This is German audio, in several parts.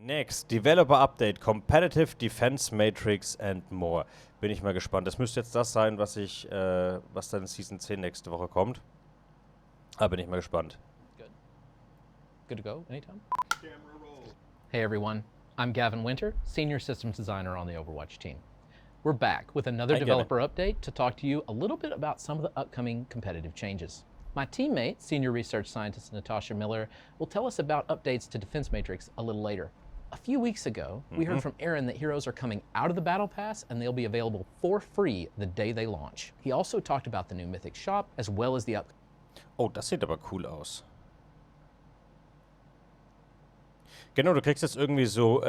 Next, Developer Update, Competitive Defense Matrix and more. Bin ich mal gespannt. Das müsste jetzt das sein, was dann in Season 10 nächste Woche kommt. Aber bin ich mal gespannt. Good to go anytime? Hey everyone, I'm Gavin Winter, Senior Systems Designer on the Overwatch team. We're back with another developer update to talk to you a little bit about some of the upcoming competitive changes. My teammate, Senior Research Scientist Natasha Miller, will tell us about updates to Defense Matrix a little later. A few weeks ago, we heard from Aaron that heroes are coming out of the Battle Pass and they'll be available for free the day they launch. He also talked about the new Mythic Shop as well as the Oh, das sieht aber cool aus. Genau, du kriegst jetzt irgendwie so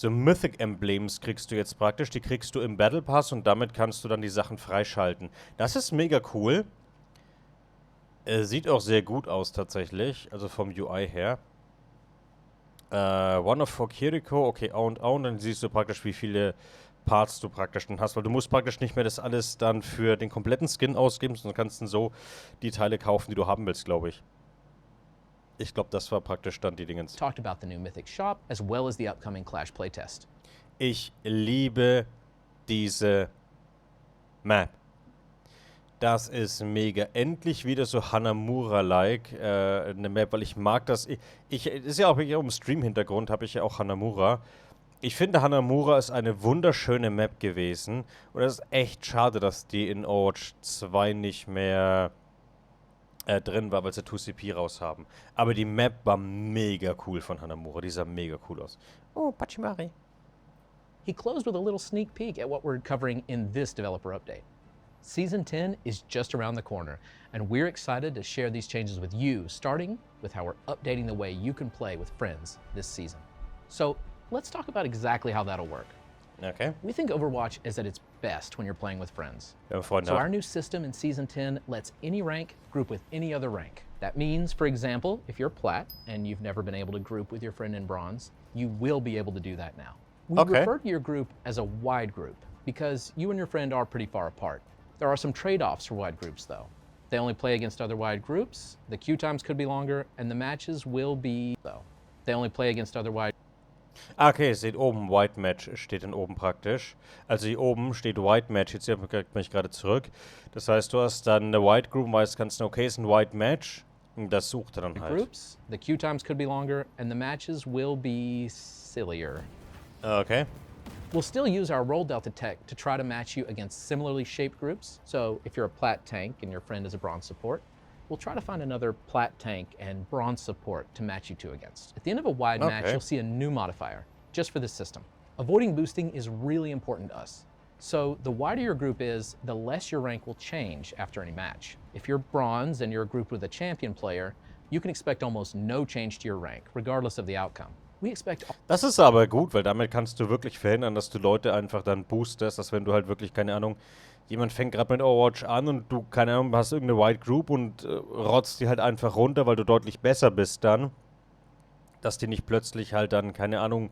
Mythic Emblems kriegst du jetzt praktisch. Die kriegst du im Battle Pass und damit kannst du dann die Sachen freischalten. Das ist mega cool. Sieht auch sehr gut aus tatsächlich, also vom UI her. One of four Kiriko, okay, und dann siehst du praktisch, wie viele Parts du praktisch dann hast, weil du musst praktisch nicht mehr das alles dann für den kompletten Skin ausgeben, sondern kannst dann so die Teile kaufen, die du haben willst, glaube ich. Ich glaube, das war praktisch dann die Dingens. Talked about the new Mythic Shop as well as the upcoming Clash playtest. Ich liebe diese Map. Das ist mega. Endlich wieder so Hanamura-like, eine Map, weil ich mag das. Ist ja auch hier im Stream-Hintergrund, habe ich ja auch Hanamura. Ich finde, Hanamura ist eine wunderschöne Map gewesen. Und es ist echt schade, dass die in Overwatch 2 nicht mehr drin war, weil sie 2CP raus haben. Aber die Map war mega cool von Hanamura. Die sah mega cool aus. Oh, Pachimari. He closed with a little sneak peek at what we're covering in this developer update. Season 10 is just around the corner, and we're excited to share these changes with you, starting with how we're updating the way you can play with friends this season. So let's talk about exactly how that'll work. Okay. We think Overwatch is at its best when you're playing with friends. So our new system in Season 10 lets any rank group with any other rank. That means, for example, if you're Plat and you've never been able to group with your friend in Bronze, you will be able to do that now. We refer to your group as a wide group because you and your friend are pretty far apart. There are some trade-offs for wide groups, though. They only play against other wide groups, the queue times could be longer, and the matches will be, though. They only play against other wide... Okay, ihr seht oben, White Match steht dann oben praktisch. Also hier oben steht White Match, jetzt hier bin ich gerade zurück. Das heißt, du hast dann eine White Group, weißt ganz okay, ist ein White Match. Und das sucht er dann halt. Groups, the queue times could be longer, and the matches will be sillier. Okay. We'll still use our role delta tech to try to match you against similarly shaped groups. So if you're a Plat tank and your friend is a Bronze support, we'll try to find another Plat tank and Bronze support to match you two against. At the end of a wide match, you'll see a new modifier, just for this system. Avoiding boosting is really important to us. So the wider your group is, the less your rank will change after any match. If you're Bronze and you're grouped with a champion player, you can expect almost no change to your rank, regardless of the outcome. Das ist aber gut, weil damit kannst du wirklich verhindern, dass du Leute einfach dann boostest, dass wenn du halt wirklich, keine Ahnung, jemand fängt gerade mit Overwatch an und du, keine Ahnung, hast irgendeine White Group und rotzt die halt einfach runter, weil du deutlich besser bist dann, dass die nicht plötzlich halt dann, keine Ahnung,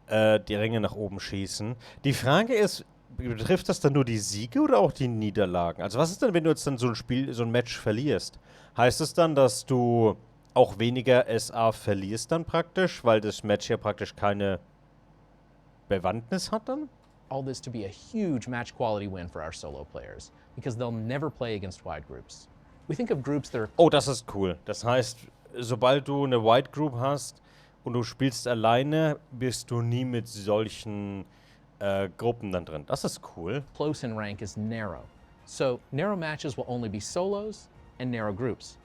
die Ränge nach oben schießen. Die Frage ist, betrifft das dann nur die Siege oder auch die Niederlagen? Also was ist denn, wenn du jetzt dann so ein Spiel, so ein Match verlierst? Heißt es dann, dass du auch weniger SA verlierst dann praktisch, weil das Match ja praktisch keine Bewandtnis hat dann? All this to be a huge match quality win for our solo players, because they'll never play against wide groups. We think of groups that are... Oh, das ist cool. Das heißt, sobald du eine Wide Group hast und du spielst alleine, bist du nie mit solchen Gruppen dann drin. Das ist cool. Close in rank is narrow. So narrow matches will only be solos and narrow groups.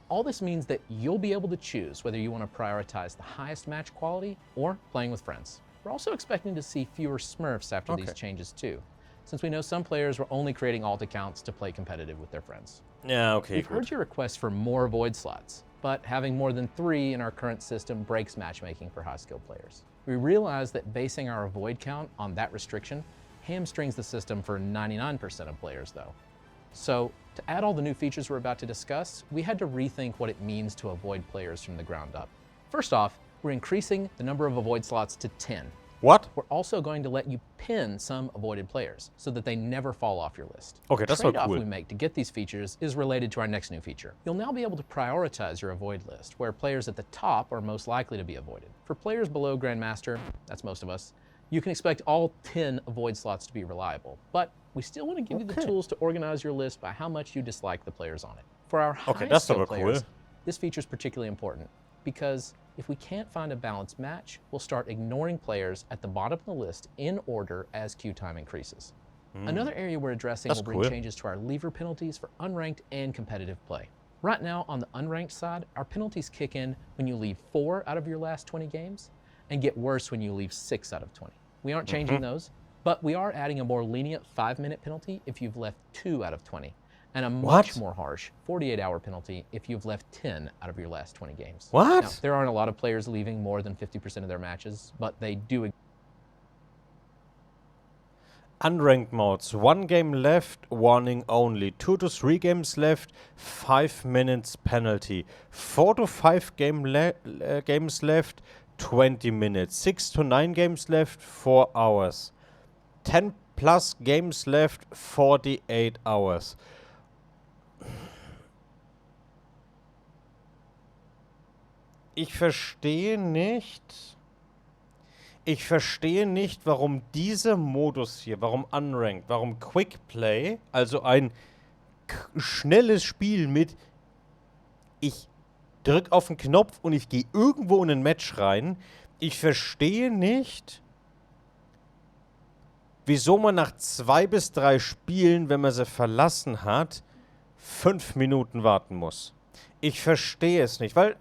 All this means that you'll be able to choose whether you want to prioritize the highest match quality or playing with friends. We're also expecting to see fewer Smurfs after these changes too, since we know some players were only creating alt accounts to play competitive with their friends. Yeah, okay, We've heard your request for more void slots, but having more than 3 in our current system breaks matchmaking for high-skilled players. We realize that basing our avoid count on that restriction hamstrings the system for 99% of players though. So, to add all the new features we're about to discuss, we had to rethink what it means to avoid players from the ground up. First off, we're increasing the number of avoid slots to 10. What? We're also going to let you pin some avoided players so that they never fall off your list. Okay, das The war trade-off cool. we make to get these features is related to our next new feature. You'll now be able to prioritize your avoid list, where players at the top are most likely to be avoided. For players below Grandmaster, that's most of us, you can expect all 10 avoid slots to be reliable, but we still want to give you the tools to organize your list by how much you dislike the players on it. For our das ist high-skill aber players, cool. this feature is particularly important because if we can't find a balanced match, we'll start ignoring players at the bottom of the list in order as queue time increases. Another area we're addressing will bring changes to our leaver penalties for unranked and competitive play. Right now, on the unranked side, our penalties kick in when you leave 4 out of your last 20 games and get worse when you leave 6 out of 20. We aren't changing those, but we are adding a more lenient 5-minute penalty if you've left 2 out of 20, and a much more harsh 48-hour penalty if you've left 10 out of your last 20 games. What? Now, there aren't a lot of players leaving more than 50% of their matches, but they do. Unranked modes. 1 game left, warning only. 2 to 3 games left, 5 minutes penalty. 4 to 5 games left, 20 minutes. 6 to 9 games left, 4 hours. 10 plus games left, 48 hours. Ich verstehe nicht, warum dieser Modus hier, warum Unranked, warum Quick Play, also ein schnelles Spiel mit ich drück auf den Knopf und ich gehe irgendwo in ein Match rein. Ich verstehe nicht, wieso man nach 2 bis 3 Spielen, wenn man sie verlassen hat, 5 Minuten warten muss. Ich verstehe es nicht, weil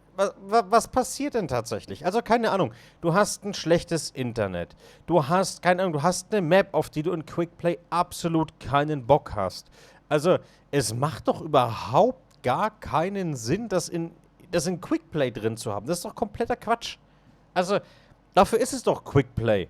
was passiert denn tatsächlich? Also keine Ahnung, du hast ein schlechtes Internet. Du hast, keine Ahnung, du hast eine Map, auf die du in Quickplay absolut keinen Bock hast. Also es macht doch überhaupt gar keinen Sinn, das in Quickplay drin zu haben. Das ist doch kompletter Quatsch. Also dafür ist es doch Quickplay.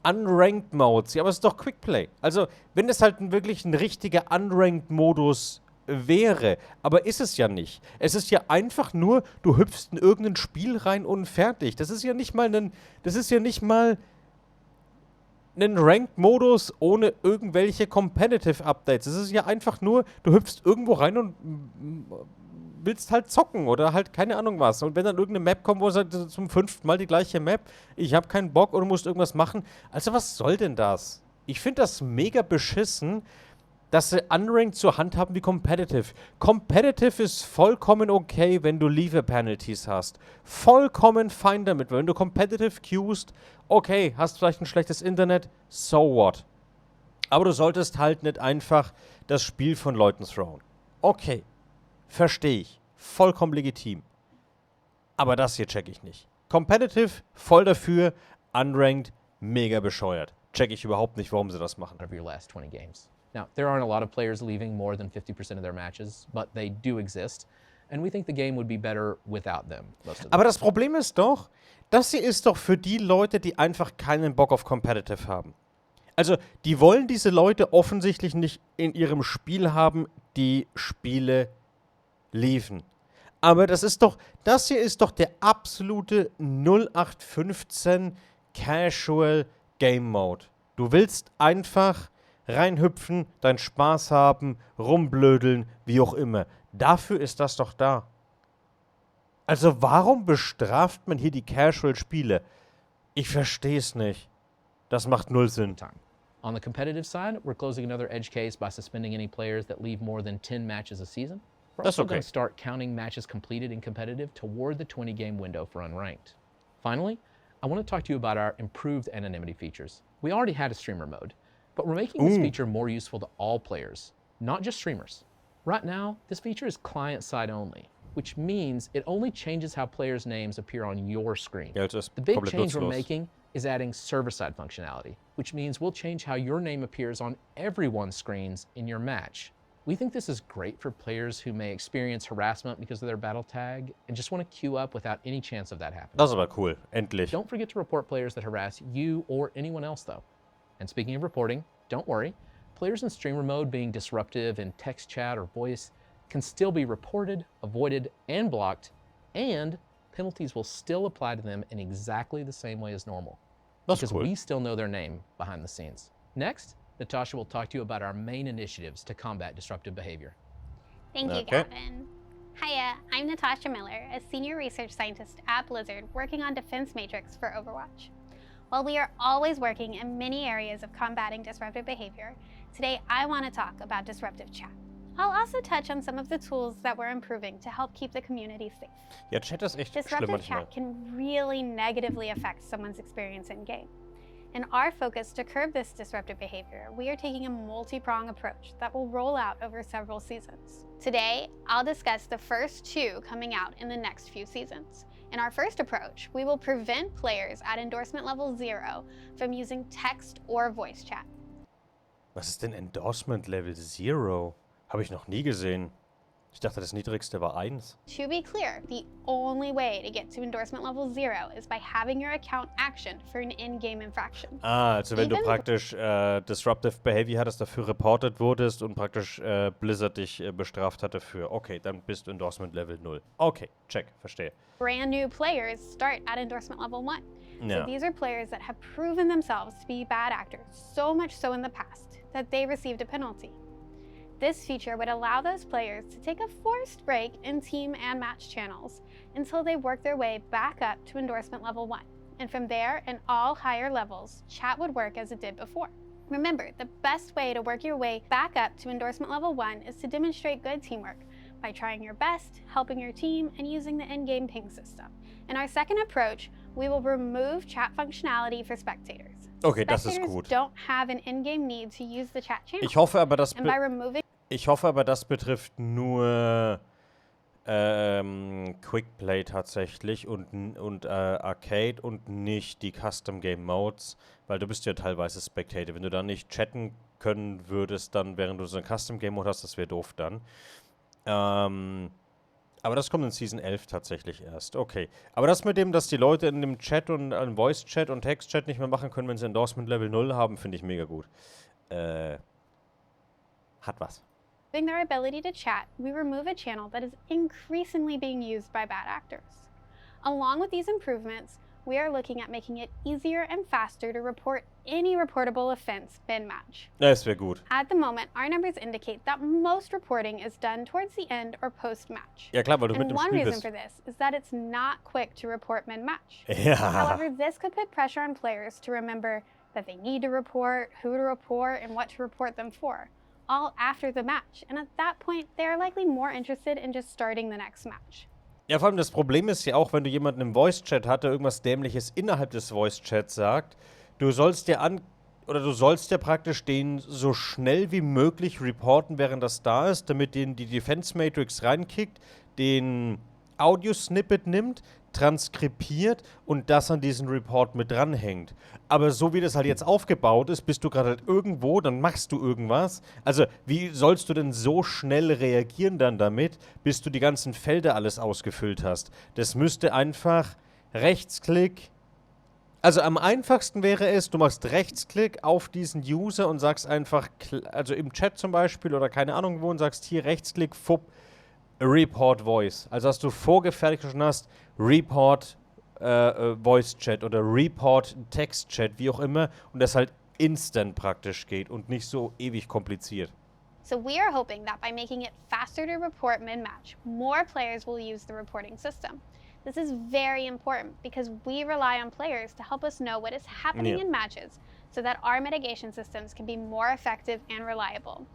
Unranked Modes, ja, aber es ist doch Quickplay. Also wenn es halt wirklich ein richtiger Unranked Modus wäre, aber ist es ja nicht. Es ist ja einfach nur, du hüpfst in irgendein Spiel rein und fertig. Das ist ja nicht mal ein Ranked-Modus ohne irgendwelche Competitive-Updates. Es ist ja einfach nur, du hüpfst irgendwo rein und willst halt zocken oder halt keine Ahnung was. Und wenn dann irgendeine Map kommt, wo es halt zum 5. Mal die gleiche Map, ich habe keinen Bock oder du musst irgendwas machen. Also was soll denn das? Ich finde das mega beschissen, dass sie Unranked zur Hand haben wie Competitive. Competitive ist vollkommen okay, wenn du Leaver-Penalties hast. Vollkommen fein damit. Wenn du Competitive queuest, okay, hast vielleicht ein schlechtes Internet, so what. Aber du solltest halt nicht einfach das Spiel von Leuten throwen. Okay, verstehe ich. Vollkommen legitim. Aber das hier check ich nicht. Competitive, voll dafür. Unranked, mega bescheuert. Check ich überhaupt nicht, warum sie das machen. Of your last 20 games. Now, there aren't a lot of players leaving more than 50% of their matches, but they do exist, and we think the game would be better without them. Aber das Problem ist doch, das hier ist doch für die Leute, die einfach keinen Bock auf Competitive haben. Also, die wollen diese Leute offensichtlich nicht in ihrem Spiel haben, die Spiele liefen. Aber das hier ist doch der absolute 0815 Casual Game Mode. Du willst einfach reinhüpfen, deinen Spaß haben, rumblödeln, wie auch immer. Dafür ist das doch da. Also warum bestraft man hier die Casual-Spiele? Ich verstehe es nicht. Das macht null Sinn. On the competitive side, we're closing another edge case by suspending any players that leave more than 10 matches a season. We're also going to start counting matches completed in competitive toward the 20-game window for unranked. Finally, I want to talk to you about our improved anonymity features. We already had a streamer mode, but we're making this feature more useful to all players, not just streamers. Right now, this feature is client-side only, which means it only changes how players' names appear on your screen. The big change we're making is adding server-side functionality, which means we'll change how your name appears on everyone's screens in your match. We think this is great for players who may experience harassment because of their battle tag and just want to queue up without any chance of that happening. Das ist aber cool, endlich. Don't forget to report players that harass you or anyone else, though. And speaking of reporting, don't worry. Players in streamer mode being disruptive in text chat or voice can still be reported, avoided, and blocked, and penalties will still apply to them in exactly the same way as normal. because we still know their name behind the scenes. Next, Natasha will talk to you about our main initiatives to combat disruptive behavior. Thank you, Gavin. Hiya, I'm Natasha Miller, a senior research scientist at Blizzard working on Defense Matrix for Overwatch. While we are always working in many areas of combating disruptive behavior, today I want to talk about disruptive chat. I'll also touch on some of the tools that we're improving to help keep the community safe. Ja, Chat ist echt schlimm Disruptive manchmal. chat can really negatively affect someone's experience in-game. In our focus to curb this disruptive behavior, we are taking a multi-pronged approach that will roll out over several seasons. Today, I'll discuss the first 2 coming out in the next few seasons. In our first approach, we will prevent players at endorsement level 0 from using text or voice chat. Was ist denn Endorsement Level 0? Habe ich noch nie gesehen. Ich dachte, das niedrigste war 1. To be clear, the only way to get to endorsement level 0 is by having your account actioned for an in-game infraction. Also wenn du praktisch Disruptive Behavior hattest, dafür reported wurdest und praktisch Blizzard dich bestraft hatte für, okay, dann bist du Endorsement Level 0. Okay, check, verstehe. Brand new players start at endorsement level 1. Ja. So these are players that have proven themselves to be bad actors, so much so in the past that they received a penalty. This feature would allow those players to take a forced break in team and match channels until they work their way back up to endorsement level 1. And from there, in all higher levels, chat would work as it did before. Remember, the best way to work your way back up to endorsement level 1 is to demonstrate good teamwork by trying your best, helping your team, and using the in-game ping system. In our second approach, we will remove chat functionality for spectators. Okay, das ist gut. Spectators don't have an in-game need to use the chat channel. Ich hoffe aber, das betrifft nur Quickplay tatsächlich und Arcade und nicht die Custom Game Modes, weil du bist ja teilweise Spectator. Wenn du dann nicht chatten können würdest, dann während du so einen Custom Game Mode hast, das wäre doof dann. Aber das kommt in Season 11 tatsächlich erst. Okay. Aber das mit dem, dass die Leute in dem Chat und im Voice-Chat und Text-Chat nicht mehr machen können, wenn sie Endorsement Level 0 haben, finde ich mega gut. Hat was. Their ability to chat, we remove a channel that is increasingly being used by bad actors. Along with these improvements, we are looking at making it easier and faster to report any reportable offense mid-match. Das wäre gut. At the moment, our numbers indicate that most reporting is done towards the end or post-match. Ja klar, weil du mit And dem one Spiel reason bist. for this is that it's not quick to report mid-match. Ja. However, this could put pressure on players to remember that they need to report, who to report, and what to report them for, all after the match. And at that point, they are likely more interested in just starting the next match. Ja, vor allem das Problem ist ja auch, wenn du jemanden im Voice-Chat hast, der irgendwas Dämliches innerhalb des Voice-Chats sagt, du sollst dir praktisch den so schnell wie möglich reporten, während das da ist, damit die Defense Matrix reinkickt, den Audio-Snippet nimmt, transkribiert und das an diesen Report mit dranhängt. Aber so wie das halt jetzt aufgebaut ist, bist du gerade halt irgendwo, dann machst du irgendwas. Also wie sollst du denn so schnell reagieren dann damit, bis du die ganzen Felder alles ausgefüllt hast? Das müsste einfach Rechtsklick. Also am einfachsten wäre es, du machst Rechtsklick auf diesen User und sagst einfach, also im Chat zum Beispiel oder keine Ahnung wo, und sagst hier Rechtsklick, Report Voice. Also dass du vorgefertigt schon hast, Report Voice Chat oder Report Text Chat, wie auch immer, und das halt instant praktisch geht und nicht so ewig kompliziert. So we are hoping that by making it faster to report mid-match, more players will use the reporting system. This is very important because we rely on players to help us know what is happening in matches so that our mitigation systems can be more effective and reliable,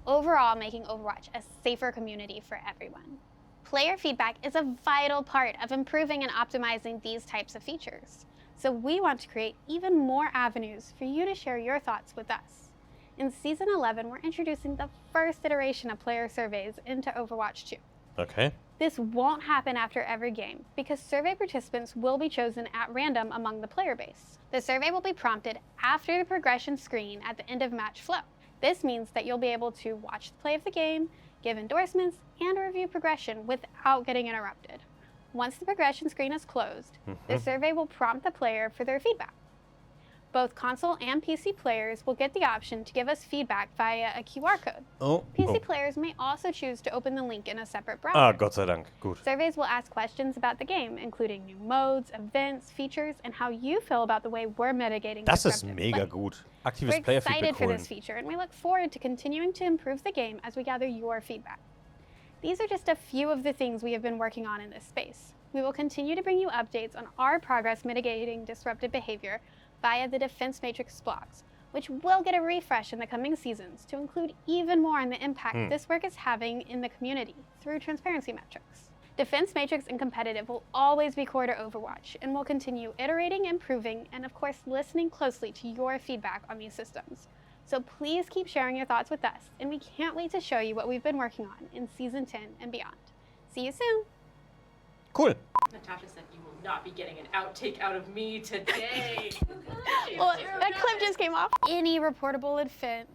overall making Overwatch a safer community for everyone. Player feedback is a vital part of improving and optimizing these types of features. So we want to create even more avenues for you to share your thoughts with us. In Season 11, we're introducing the first iteration of player surveys into Overwatch 2. Okay. This won't happen after every game because survey participants will be chosen at random among the player base. The survey will be prompted after the progression screen at the end of match flow. This means that you'll be able to watch the play of the game, give endorsements, and review progression without getting interrupted. Once the progression screen is closed, the survey will prompt the player for their feedback. Both console and PC players will get the option to give us feedback via a QR code. PC players may also choose to open the link in a separate browser. Ah, Gott sei Dank. Gut. Surveys will ask questions about the game, including new modes, events, features, and how you feel about the way we're mitigating Das ist disruptive mega play. gut. Aktives We're Player-Feedback excited for holen. this feature, and we look forward to continuing to improve the game as we gather your feedback. These are just a few of the things we have been working on in this space. We will continue to bring you updates on our progress mitigating disruptive behavior via the Defense Matrix blogs, which will get a refresh in the coming seasons to include even more on the impact this work is having in the community through transparency metrics. Defense Matrix and competitive will always be core to Overwatch, and we'll continue iterating, improving, and of course listening closely to your feedback on these systems. So please keep sharing your thoughts with us, and we can't wait to show you what we've been working on in Season 10 and beyond. See you soon! Cool. Natasha said you will not be getting an outtake out of me today. Well, that clip just came off. Any reportable event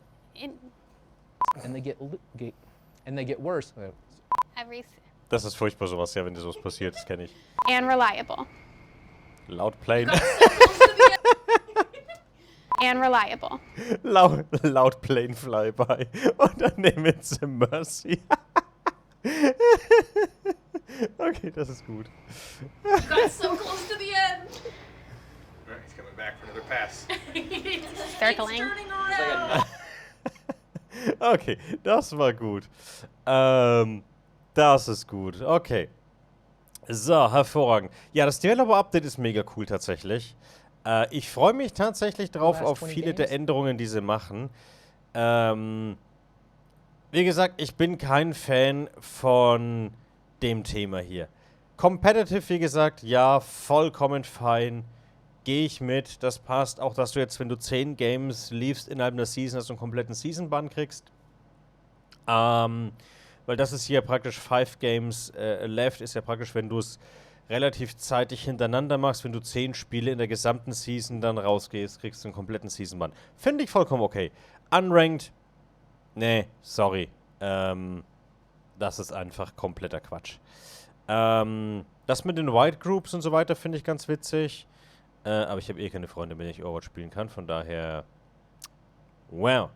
And they get worse. Das ist furchtbar sowas, ja, wenn dir sowas passiert, das kenne ich. and reliable. Laut Plane. And reliable. laut Plane Flyby. Und dann nehmen sie Mercy. Okay, das ist gut. Got so close to the end. Alright, he's coming back for another pass. Circling. It's turning around. Okay, das war gut. Das ist gut. Okay. So, hervorragend. Ja, das Developer-Update ist mega cool tatsächlich. Ich freue mich tatsächlich drauf auf viele der Änderungen, die sie machen. Wie gesagt, ich bin kein Fan von dem Thema hier. Competitive, wie gesagt, ja, vollkommen fein. Gehe ich mit, das passt. Auch, dass du jetzt, wenn du 10 Games liefst innerhalb einer Season, dass du einen kompletten Season-Ban kriegst. Weil das ist hier praktisch 5 Games left, ist ja praktisch, wenn du es relativ zeitig hintereinander machst, wenn du 10 Spiele in der gesamten Season dann rausgehst, kriegst du einen kompletten Season-Ban. Finde ich vollkommen okay. Unranked, nee, sorry. Das ist einfach kompletter Quatsch. Das mit den White Groups und so weiter finde ich ganz witzig. Aber ich habe eh keine Freunde, mit denen ich Overwatch spielen kann. Von daher, wow.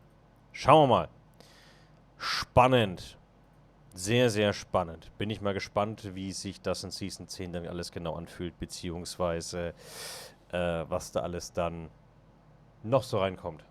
Schauen wir mal. Spannend. Sehr, sehr spannend. Bin ich mal gespannt, wie sich das in Season 10 dann alles genau anfühlt, beziehungsweise was da alles dann noch so reinkommt.